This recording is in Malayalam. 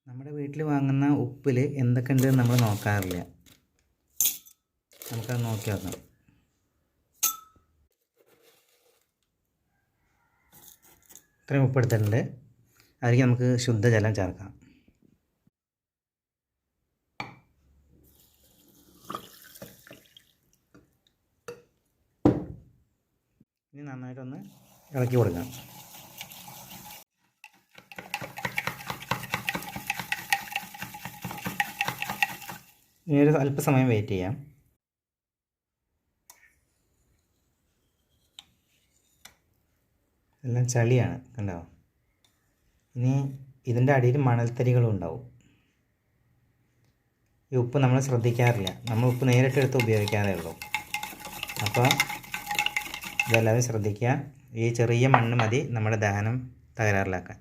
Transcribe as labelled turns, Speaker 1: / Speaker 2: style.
Speaker 1: നമ്മുടെ വീട്ടിൽ വാങ്ങുന്ന ഉപ്പിൽ എന്തൊക്കെ ഉണ്ടെന്ന് നമ്മൾ നോക്കാറില്ല. നമുക്കത് നോക്കി നോക്കാം. ഇത്രയും ഉപ്പെടുത്തിട്ടുണ്ട്. അതിലേക്ക് നമുക്ക് ശുദ്ധജലം ചേർക്കാം. ഇനി നന്നായിട്ടൊന്ന് ഇളക്കി കൊടുക്കാം. ഇനി ഒരു അല്പസമയം വെയിറ്റ് ചെയ്യാം. എല്ലാം ചളിയാണ്, കണ്ടോ? ഇനി ഇതിൻ്റെ അടിയിൽ മണൽത്തരികളും ഉണ്ടാവും. ഈ ഉപ്പ് നമ്മൾ ശ്രദ്ധിക്കാറില്ല. നമ്മൾ ഉപ്പ് നേരിട്ടെടുത്ത് ഉപയോഗിക്കാറേ ഉള്ളൂ. അപ്പോൾ ഇതെല്ലാവരും ശ്രദ്ധിക്കുക. ഈ ചെറിയ മണ്ണ് മതി നമ്മുടെ ദഹനം തകരാറിലാക്കാൻ.